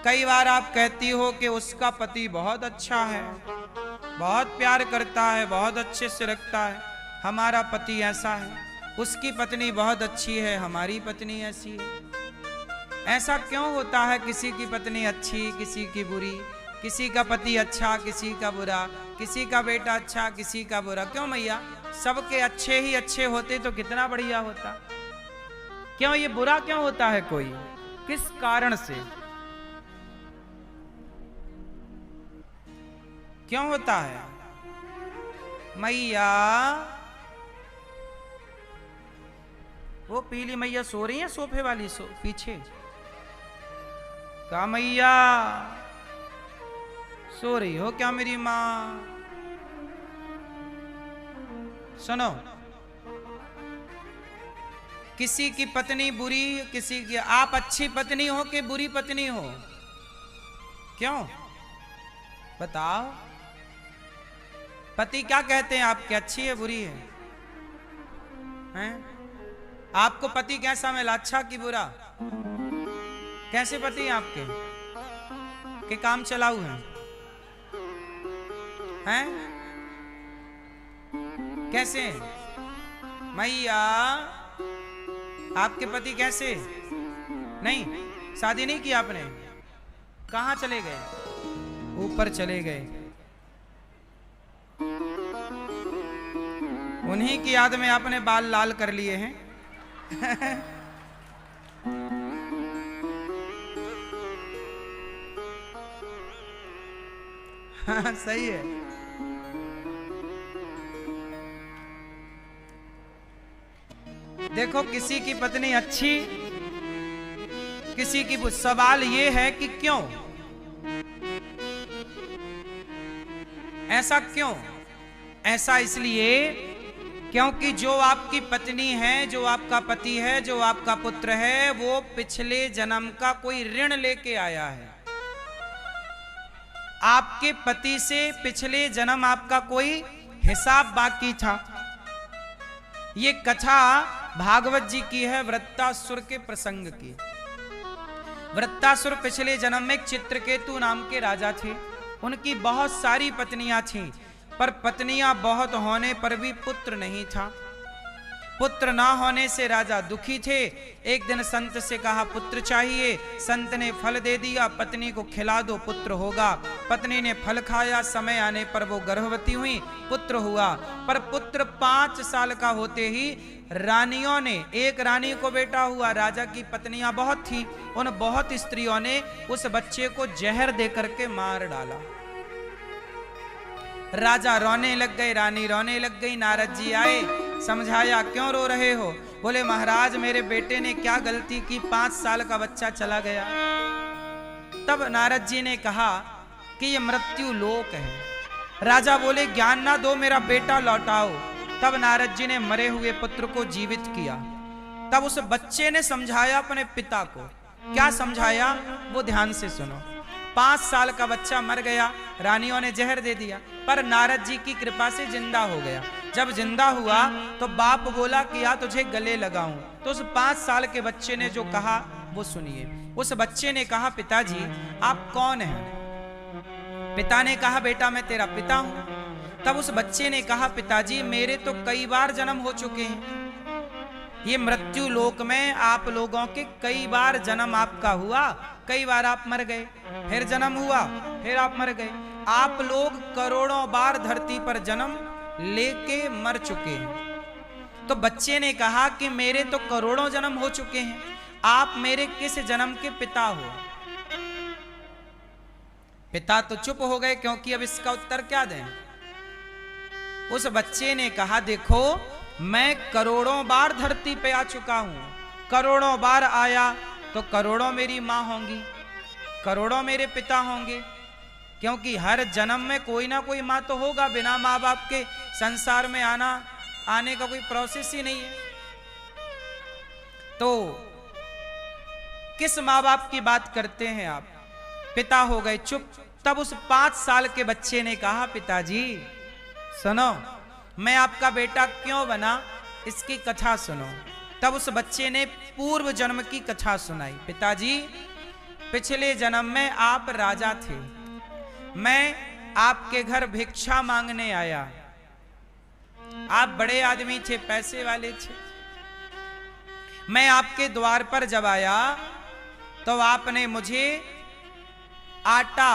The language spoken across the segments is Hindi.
कई बार आप कहती हो कि उसका पति बहुत अच्छा है, बहुत प्यार करता है, बहुत अच्छे से रखता है, हमारा पति ऐसा है, उसकी पत्नी बहुत अच्छी है, हमारी पत्नी ऐसी है। ऐसा क्यों होता है? किसी की पत्नी अच्छी, किसी की बुरी, किसी का पति अच्छा, किसी का बुरा, किसी का बेटा अच्छा, किसी का बुरा। क्यों मैया? सबके अच्छे ही अच्छे होते तो कितना बढ़िया होता। क्यों ये बुरा क्यों होता है? कोई किस कारण से क्यों होता है मैया? वो पीली मैया सो रही है सोफे वाली, पीछे का मैया सो रही हो क्या मेरी माँ? सुनो, किसी की पत्नी बुरी, किसी की, आप अच्छी पत्नी हो कि बुरी पत्नी हो? क्यों बताओ? पति क्या कहते हैं आपके, अच्छी है बुरी है? हैं? आपको पति कैसा मिला, अच्छा कि बुरा? कैसे पति हैं आपके? के काम चलाऊ हैं? हैं? कैसे मैया? आपके पति कैसे? नहीं, शादी नहीं की आपने? कहाँ चले गए? ऊपर चले गए। उन्हीं की याद में आपने बाल लाल कर लिए हैं। हाँ, सही है। देखो, किसी की पत्नी अच्छी, किसी की बुरी। सवाल ये है कि क्यों? ऐसा क्यों? ऐसा इसलिए क्योंकि जो आपकी पत्नी है, जो आपका पति है, जो आपका पुत्र है, वो पिछले जन्म का कोई ऋण लेके आया है। आपके पति से पिछले जन्म आपका कोई हिसाब बाकी था। ये कथा भागवत जी की है, वृत्तासुर के प्रसंग की। वृत्तासुर पिछले जन्म में चित्रकेतु नाम के राजा थे। उनकी बहुत सारी पत्नियां थीं, पर पत्नियां बहुत होने पर भी पुत्र नहीं था। पुत्र ना होने से राजा दुखी थे। एक दिन संत से कहा पुत्र चाहिए। संत ने फल दे दिया, पत्नी को खिला दो पुत्र होगा। पत्नी ने फल खाया, समय आने पर वो गर्भवती हुई, पुत्र हुआ। पर पुत्र 5 साल का होते ही रानियों ने, एक रानी को बेटा हुआ। राजा की पत्नियां बहुत थी, उन बहुत स्त्रियों ने उस बच्चे को जहर दे करके मार डाला। राजा रोने लग गए, रानी रोने लग गई। नारद जी आए, समझाया क्यों रो रहे हो? बोले महाराज मेरे बेटे ने क्या गलती की, 5 साल का बच्चा चला गया। तब नारद जी ने कहा कि ये मृत्यु लोक है। राजा बोले ज्ञान ना दो, मेरा बेटा लौटाओ। तब नारद जी ने मरे हुए पुत्र को जीवित किया। तब उस बच्चे ने समझाया अपने पिता को। क्या समझाया वो ध्यान से सुनो। 5 साल का बच्चा मर गया, रानियों ने जहर दे दिया, पर नारद जी की कृपा से जिंदा हो गया। जब जिंदा हुआ तो बाप बोला कि या तुझे गले लगाऊं। तो उस 5 साल के बच्चे ने जो कहा वो सुनिए। उस बच्चे ने कहा पिताजी आप कौन हैं? पिता ने कहा बेटा मैं तेरा पिता हूं। तब उस बच्चे ने कहा पिताजी मेरे तो कई बार जन्म हो चुके हैं। ये मृत्यु लोक में आप लोगों के कई बार जन्म आपका हुआ, कई बार आप मर गए, फिर जन्म हुआ, फिर आप मर गए। आप लोग करोड़ों बार धरती पर जन्म लेके मर चुके हैं। तो बच्चे ने कहा कि मेरे तो करोड़ों जन्म हो चुके हैं, आप मेरे किस जन्म के पिता हो? पिता तो चुप हो गए, क्योंकि अब इसका उत्तर क्या दें। उस बच्चे ने कहा देखो मैं करोड़ों बार धरती पे आ चुका हूं, करोड़ों बार आया तो करोड़ों मेरी माँ होंगी, करोड़ों मेरे पिता होंगे, क्योंकि हर जन्म में कोई ना कोई माँ तो होगा। बिना माँ बाप के संसार में आने का कोई प्रोसेस ही नहीं है। तो किस माँ बाप की बात करते हैं आप? पिता हो गए चुप। तब उस 5 साल के बच्चे ने कहा पिताजी सुनो, मैं आपका बेटा क्यों बना इसकी कथा सुनो। तब उस बच्चे ने पूर्व जन्म की कथा सुनाई। पिताजी पिछले जन्म में आप राजा थे, मैं आपके घर भिक्षा मांगने आया। आप बड़े आदमी थे, पैसे वाले थे। मैं आपके द्वार पर जब आया तो आपने मुझे आटा,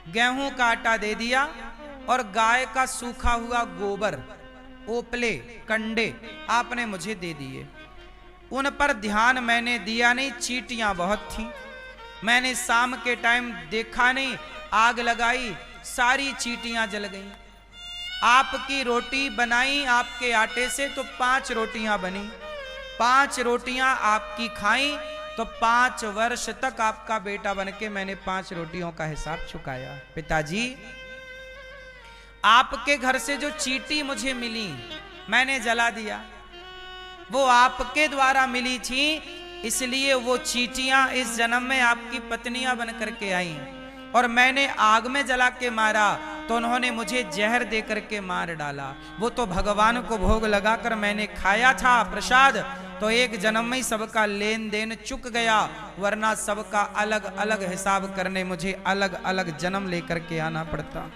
गेहूं का आटा दे दिया और गाय का सूखा हुआ गोबर, ओपले, कंडे आपने मुझे दे दिए। उन पर ध्यान मैंने दिया नहीं, चींटियां बहुत थीं। मैंने शाम के टाइम देखा नहीं, आग लगाई, सारी चींटियां जल गईं। आपकी रोटी बनाई आपके आटे से तो 5 रोटियां बनी। 5 रोटियां आपकी खाई तो 5 वर्ष तक आपका बेटा बनके मैंने 5 रोटियों का हिसाब चुकाया। पिताजी, आपके घर से जो चींटी मुझे मिली मैंने जला दिया, वो आपके द्वारा मिली थी, इसलिए वो चींटियां इस जन्म में आपकी पत्नियां बन करके आई। और मैंने आग में जला के मारा तो उन्होंने मुझे जहर दे करके मार डाला। वो तो भगवान को भोग लगाकर मैंने खाया था प्रसाद, तो एक जन्म में ही सबका लेन देन चुक गया, वरना सबका अलग अलग हिसाब करने मुझे अलग अलग जन्म लेकर के आना पड़ता।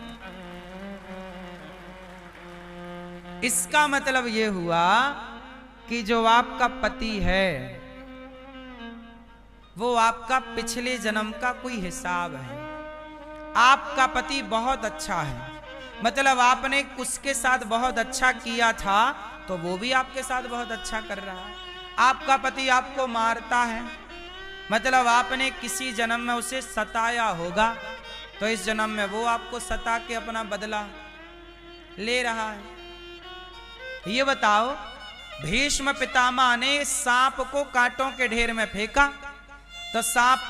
इसका मतलब यह हुआ कि जो आपका पति है वो आपका पिछले जन्म का कोई हिसाब है। आपका पति बहुत अच्छा है, मतलब आपने उसके साथ बहुत अच्छा किया था तो वो भी आपके साथ बहुत अच्छा कर रहा है। आपका पति आपको मारता है, मतलब आपने किसी जन्म में उसे सताया होगा, तो इस जन्म में वो आपको सता के अपना बदला ले रहा है। ये बताओ, भीष्म पितामह ने सांप को कांटों के ढेर में फेंका तो सांप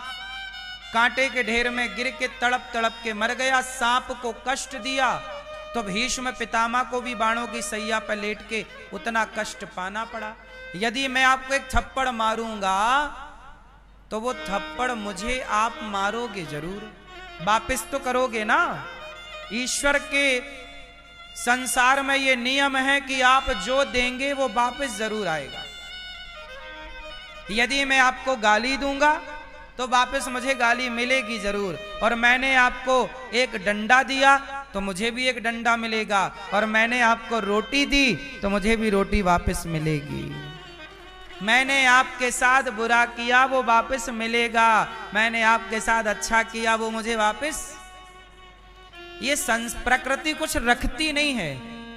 कांटे के ढेर में गिर के तड़प तड़प के मर गया। सांप को कष्ट दिया तो भीष्म पितामह को भी बाणों की सैया पर लेट के उतना कष्ट पाना पड़ा। यदि मैं आपको एक थप्पड़ मारूंगा तो वो थप्पड़ मुझे आप मारोगे जरूर, वापस तो करोगे ना। ईश्वर के संसार में ये नियम है कि आप जो देंगे वो वापस जरूर आएगा। यदि मैं आपको गाली दूंगा तो वापस मुझे गाली मिलेगी जरूर, और मैंने आपको एक डंडा दिया तो मुझे भी एक डंडा मिलेगा, और मैंने आपको रोटी दी तो मुझे भी रोटी वापस मिलेगी। मैंने आपके साथ बुरा किया वो वापस मिलेगा, मैंने आपके साथ अच्छा किया वो मुझे वापस। ये प्रकृति कुछ रखती नहीं है,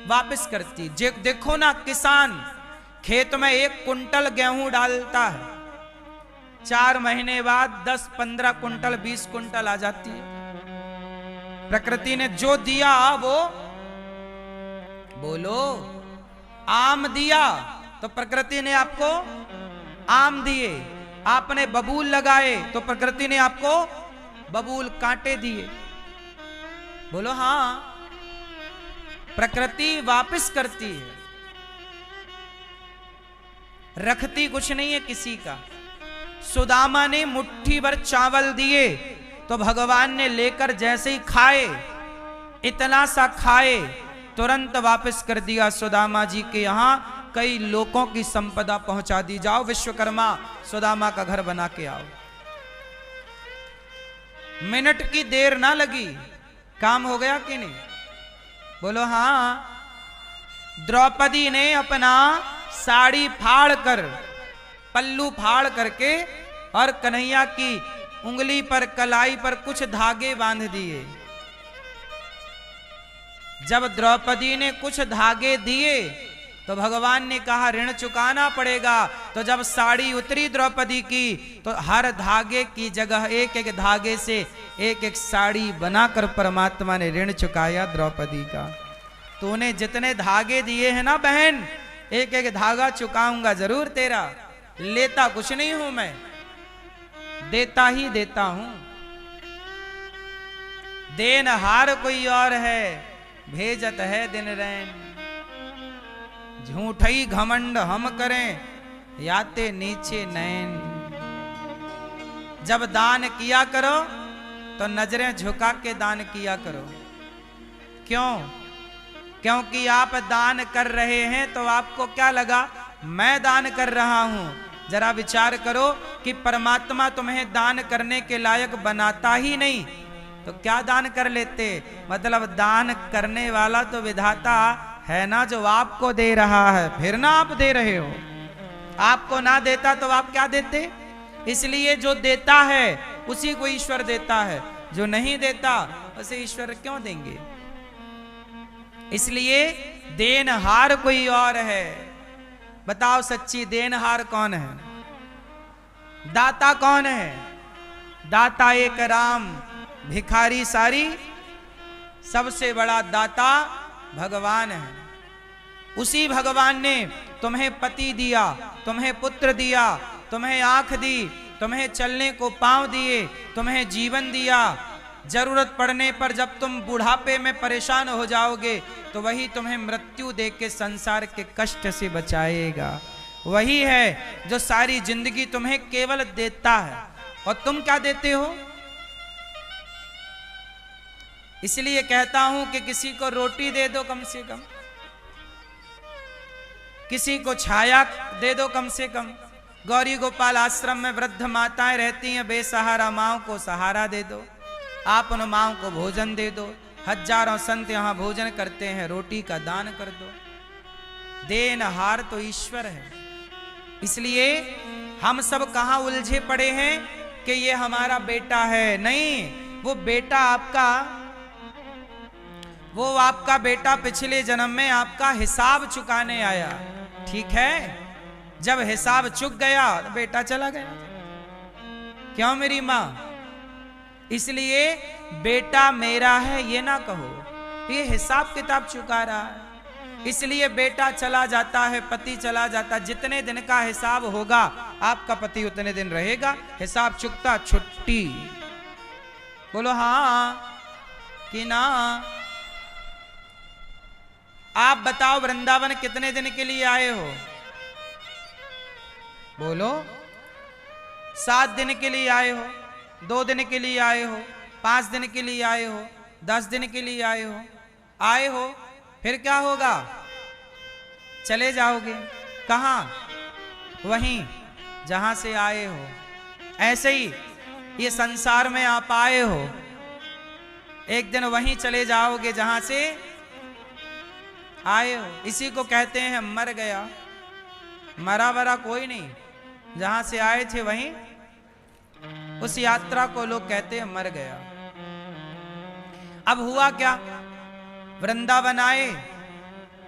वापस करती। देखो ना, किसान खेत में 1 कुंटल गेहूं डालता है, 4 महीने बाद 10-15 कुंटल 20 कुंटल आ जाती है। प्रकृति ने जो दिया वो, बोलो, आम दिया तो प्रकृति ने आपको आम दिए। आपने बबूल लगाए तो प्रकृति ने आपको बबूल कांटे दिए। बोलो हाँ, प्रकृति वापस करती है, रखती कुछ नहीं है किसी का। सुदामा ने मुट्ठी भर चावल दिए तो भगवान ने लेकर जैसे ही खाए, इतना सा खाए, तुरंत वापस कर दिया। सुदामा जी के यहां कई लोगों की संपदा पहुंचा दी। जाओ विश्वकर्मा, सुदामा का घर बना के आओ। मिनट की देर ना लगी, काम हो गया कि नहीं? बोलो हाँ। द्रौपदी ने अपना साड़ी फाड़ कर, पल्लू फाड़ करके, और कन्हैया की उंगली पर, कलाई पर कुछ धागे बांध दिए। जब द्रौपदी ने कुछ धागे दिए तो भगवान ने कहा ऋण चुकाना पड़ेगा। तो जब साड़ी उतरी द्रौपदी की तो हर धागे की जगह एक एक धागे से एक एक साड़ी बनाकर परमात्मा ने ऋण चुकाया द्रौपदी का। तो उन्हें जितने धागे दिए हैं ना बहन, एक एक धागा चुकाऊंगा जरूर तेरा। लेता कुछ नहीं हूं मैं, देता ही देता हूं। देनहार कोई और है, भेजत है दिन रैन। झूठई घमंड हम करें, याते नीचे नैन। जब दान किया करो तो नजरें झुका के दान किया करो। क्यों? क्योंकि आप दान कर रहे हैं तो आपको क्या लगा, मैं दान कर रहा हूं। जरा विचार करो, कि परमात्मा तुम्हें दान करने के लायक बनाता ही नहीं, तो क्या दान कर लेते। मतलब दान करने वाला तो विधाता है ना, जो आपको दे रहा है, फिर ना आप दे रहे हो। आपको ना देता तो आप क्या देते। इसलिए जो देता है उसी को ईश्वर देता है, जो नहीं देता उसे ईश्वर क्यों देंगे। इसलिए देनहार कोई और है। बताओ सच्ची देनहार कौन है, दाता कौन है। दाता एक राम, भिखारी सारी, सबसे बड़ा दाता भगवान है। उसी भगवान ने तुम्हें पति दिया, तुम्हें पुत्र दिया, तुम्हें आंख दी, तुम्हें चलने को पांव दिए, तुम्हें जीवन दिया। जरूरत पड़ने पर जब तुम बुढ़ापे में परेशान हो जाओगे तो वही तुम्हें मृत्यु देके संसार के कष्ट से बचाएगा। वही है जो सारी जिंदगी तुम्हें केवल देता है, और तुम क्या देते हो। इसलिए कहता हूं कि किसी को रोटी दे दो कम से कम, किसी को छाया दे दो कम से कम। गौरी गोपाल आश्रम में वृद्ध माताएं रहती हैं, बेसहारा माओं को सहारा दे दो, आप उन माओं को भोजन दे दो। हजारों संत यहां भोजन करते हैं, रोटी का दान कर दो। देनहार तो ईश्वर है। इसलिए हम सब कहां उलझे पड़े हैं कि ये हमारा बेटा है। नहीं, वो बेटा आपका बेटा पिछले जन्म में आपका हिसाब चुकाने आया, ठीक है। जब हिसाब चुक गया तो बेटा चला गया। क्यों मेरी मां। इसलिए बेटा मेरा है ये ना कहो, ये हिसाब किताब चुका रहा है। इसलिए बेटा चला जाता है, पति चला जाता, जितने दिन का हिसाब होगा आपका पति उतने दिन रहेगा। हिसाब चुकता छुट्टी। बोलो हाँ कि ना। आप बताओ वृंदावन कितने दिन के लिए आए हो। बोलो 7 दिन के लिए आए हो, 2 दिन के लिए आए हो, 5 दिन के लिए आए हो, 10 दिन के लिए आए हो, फिर क्या होगा। चले जाओगे कहां, वहीं जहां से आए हो। ऐसे ही ये संसार में आप आए हो, एक दिन वहीं चले जाओगे जहां से आए हो। इसी को कहते हैं मर गया। मरा वरा कोई नहीं, जहां से आए थे वहीं, उस यात्रा को लोग कहते हैं मर गया। अब हुआ क्या, वृंदावन आए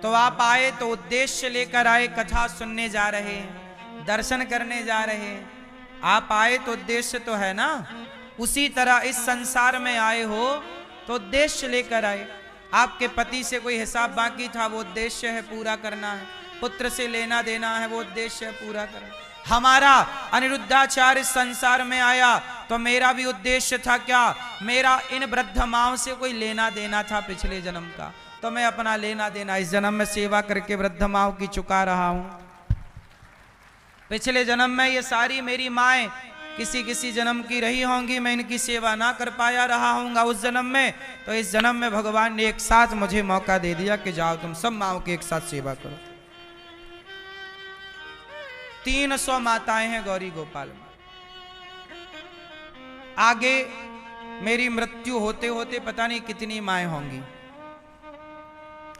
तो आप आए तो उद्देश्य लेकर आए, कथा सुनने जा रहे हैं, दर्शन करने जा रहे हैं। आप आए तो उद्देश्य तो है ना। उसी तरह इस संसार में आए हो तो उद्देश्य लेकर आए। आपके पति से कोई हिसाब बाकी था, वो उद्देश्य है पूरा करना है। पुत्र से लेना देना है, वो उद्देश्य है पूरा करना। हमारा अनिरुद्धाचार्य संसार में आया तो मेरा भी उद्देश्य था क्या, मेरा इन वृद्ध माओं से कोई लेना देना था पिछले जन्म का, तो मैं अपना लेना देना इस जन्म में सेवा करके वृद्ध माओं की चुका रहा हूं। पिछले जन्म में ये सारी मेरी माएं किसी किसी जन्म की रही होंगी, मैं इनकी सेवा ना कर पाया रहा हूंगा उस जन्म में, तो इस जन्म में भगवान ने एक साथ मुझे मौका दे दिया कि जाओ तुम सब माओं की एक साथ सेवा करो। 300 माताएं हैं गौरी गोपाल में। आगे मेरी मृत्यु होते होते पता नहीं कितनी माएं होंगी।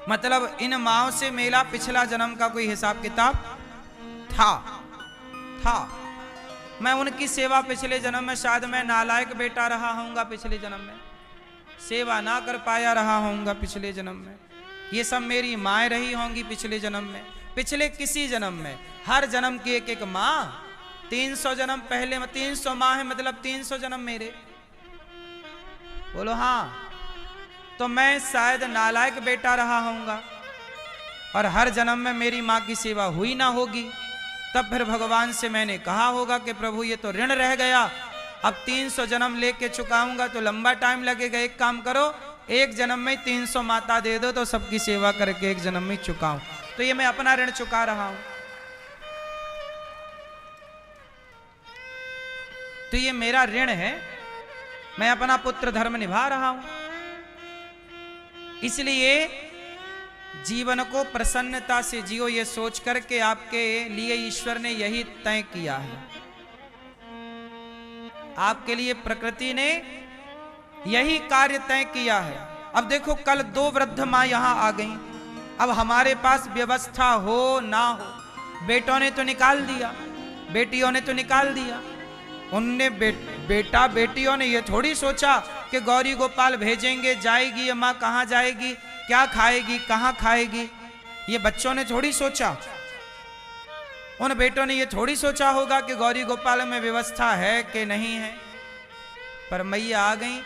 मतलब इन माओं से मेरा पिछला जन्म का कोई हिसाब किताब था। मैं उनकी सेवा पिछले जन्म में, शायद मैं नालायक बेटा रहा हूंगा पिछले जन्म में, सेवा ना कर पाया रहा हूंगा पिछले जन्म में। ये सब मेरी माएं रही होंगी पिछले जन्म में, पिछले किसी जन्म में। हर जन्म की एक एक माँ, 300 जन्म पहले, 300 माँ है मतलब 300 जन्म मेरे। बोलो हाँ। तो मैं शायद नालायक बेटा रहा हूंगा और हर जन्म में मेरी माँ की सेवा हुई ना होगी। तब फिर भगवान से मैंने कहा होगा कि प्रभु ये तो ऋण रह गया, अब 300 जन्म लेके चुकाऊंगा तो लंबा टाइम लगेगा। एक काम करो, एक जन्म में 300 माता दे दो तो सबकी सेवा करके एक जन्म में चुकाऊं। तो ये मैं अपना ऋण चुका रहा हूं। तो ये मेरा ऋण है, मैं अपना पुत्र धर्म निभा रहा हूं। इसलिए जीवन को प्रसन्नता से जियो, ये सोच करके आपके लिए ईश्वर ने यही तय किया है। आपके लिए प्रकृति ने यही कार्य तय किया है। अब देखो कल 2 वृद्ध माँ यहाँ आ गई। अब हमारे पास व्यवस्था हो ना हो, बेटों ने तो निकाल दिया, बेटियों ने तो निकाल दिया। उनने बेटा बेटियों ने ये थोड़ी सोचा कि गौरी गोपाल भेजेंगे, जाएगी ये माँ कहाँ जाएगी, क्या खाएगी, कहाँ खाएगी, ये बच्चों ने थोड़ी सोचा। उन बेटों ने ये थोड़ी सोचा होगा कि गौरी गोपाल में व्यवस्था है कि नहीं है। पर मैया आ गई।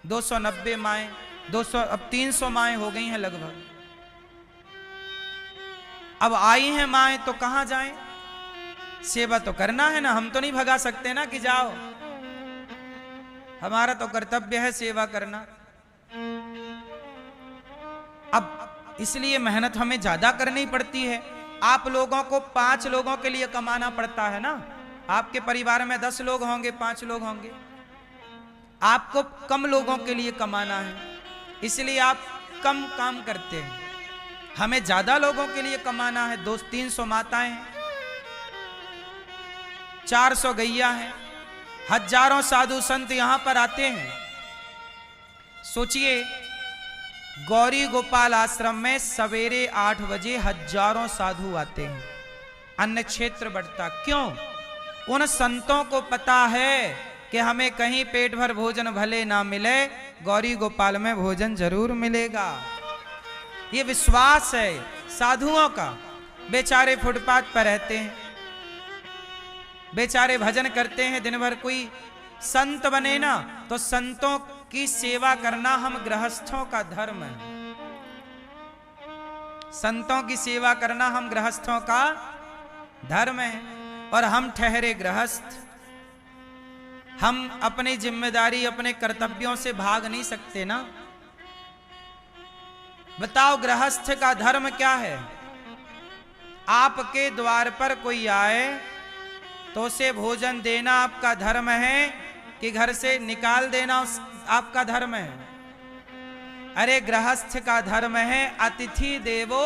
290 माएँ, 200 अब 300 माएँ हो गई हैं लगभग। अब आई हैं माएँ तो कहाँ जाएं? सेवा तो करना है ना, हम तो नहीं भगा सकते ना कि जाओ। हमारा तो कर्तव्य है सेवा करना। अब इसलिए मेहनत हमें ज्यादा करनी पड़ती है। आप लोगों को 5 लोगों के लिए कमाना पड़ता है ना। आपके परिवार में 10 लोग होंगे, 5 लोग होंगे, आपको कम लोगों के लिए कमाना है, इसलिए आप कम काम करते हैं। हमें ज्यादा लोगों के लिए कमाना है। 200-300 माताएं हैं, 400 गैया हैं, हजारों साधु संत यहां पर आते हैं। सोचिए, गौरी गोपाल आश्रम में सवेरे 8 बजे हजारों साधु आते हैं। अन्न क्षेत्र बढ़ता क्यों? उन संतों को पता है कि हमें कहीं पेट भर भोजन भले ना मिले, गौरी गोपाल में भोजन जरूर मिलेगा। ये विश्वास है साधुओं का। बेचारे फुटपाथ पर रहते हैं, बेचारे भजन करते हैं दिन भर। कोई संत बने ना तो संतों की सेवा करना हम गृहस्थों का धर्म है। संतों की सेवा करना हम गृहस्थों का धर्म है। और हम ठहरे गृहस्थ, हम अपनी जिम्मेदारी अपने कर्तव्यों से भाग नहीं सकते ना। बताओ गृहस्थ का धर्म क्या है? आपके द्वार पर कोई आए तो उसे भोजन देना आपका धर्म है कि घर से निकाल देना आपका धर्म है? अरे गृहस्थ का धर्म है अतिथि देवो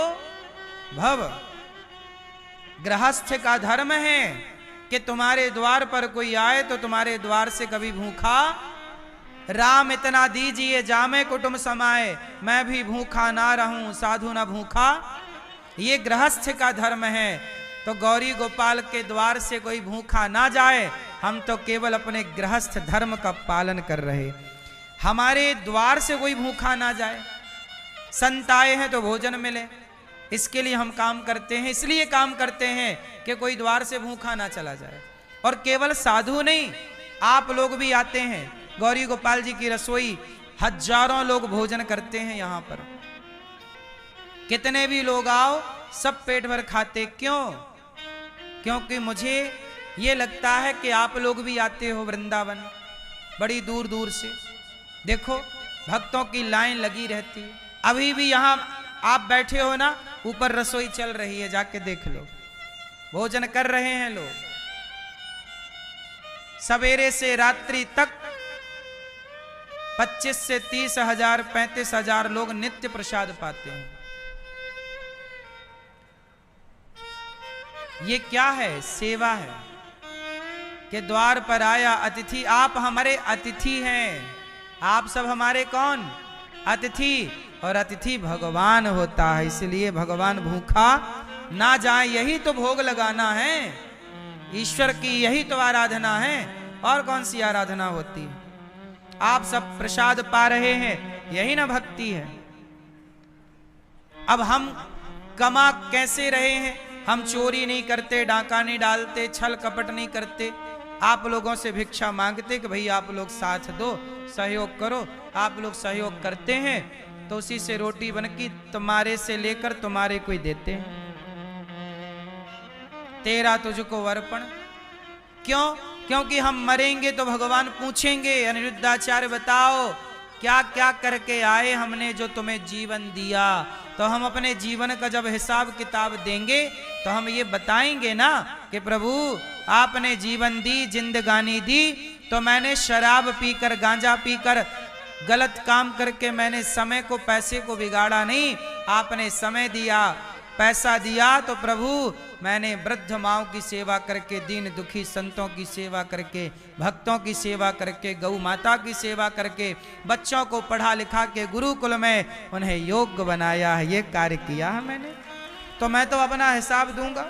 भव। गृहस्थ का धर्म है कि तुम्हारे द्वार पर कोई आए तो तुम्हारे द्वार से कभी भूखा, राम इतना दीजिए जामे कुटुंब समाए, मैं भी भूखा ना रहूं साधु ना भूखा। ये गृहस्थ का धर्म है। तो गौरी गोपाल के द्वार से कोई भूखा ना जाए, हम तो केवल अपने गृहस्थ धर्म का पालन कर रहे। हमारे द्वार से कोई भूखा ना जाए, संत आए हैं तो भोजन मिले, इसके लिए हम काम करते हैं। इसलिए काम करते हैं कि कोई द्वार से भूखा ना चला जाए। और केवल साधु नहीं, आप लोग भी आते हैं। गौरी गोपाल जी की रसोई हजारों लोग भोजन करते हैं यहाँ पर। कितने भी लोग आओ सब पेट भर खाते। क्यों? क्योंकि मुझे ये लगता है कि आप लोग भी आते हो वृंदावन बड़ी दूर दूर से। देखो भक्तों की लाइन लगी रहती है। अभी भी यहाँ आप बैठे हो ना, ऊपर रसोई चल रही है, जाके देख लो, भोजन कर रहे हैं लोग। सवेरे से रात्रि तक 25 से 30 हजार 35 हजार लोग नित्य प्रसाद पाते हैं। ये क्या है? सेवा है कि द्वार पर आया अतिथि। आप हमारे अतिथि हैं। आप सब हमारे कौन? अतिथि। और अतिथि भगवान होता है, इसलिए भगवान भूखा ना जाए। यही तो भोग लगाना है, ईश्वर की यही तो आराधना है। और कौन सी आराधना होती है? आप सब प्रसाद पा रहे हैं, यही ना भक्ति है। अब हम कमा कैसे रहे हैं? हम चोरी नहीं करते, डाका नहीं डालते, छल कपट नहीं करते। आप लोगों से भिक्षा मांगते कि भाई आप लोग साथ दो, सहयोग करो। आप लोग सहयोग करते हैं तो उसी से रोटी बनकी तुम्हारे से लेकर तुम्हारे कोई देते हैं। तेरा तुझको अर्पण। क्यों? क्योंकि हम मरेंगे तो भगवान पूछेंगे, अनिरुद्धाचार्य बताओ क्या क्या करके आए हमने जो तुम्हें जीवन दिया। तो हम अपने जीवन का जब हिसाब किताब देंगे तो हम ये बताएंगे ना कि प्रभु आपने जीवन दी, जिंदगानी दी, तो मैंने शराब पीकर, गांजा पीकर, गलत काम करके मैंने समय को, पैसे को बिगाड़ा नहीं। आपने समय दिया, पैसा दिया तो प्रभु मैंने वृद्ध माओं की सेवा करके, दीन दुखी संतों की सेवा करके, भक्तों की सेवा करके, गौ माता की सेवा करके, बच्चों को पढ़ा लिखा के गुरुकुल में उन्हें योग्य बनाया है, ये कार्य किया है मैंने, तो मैं तो अपना हिसाब दूंगा।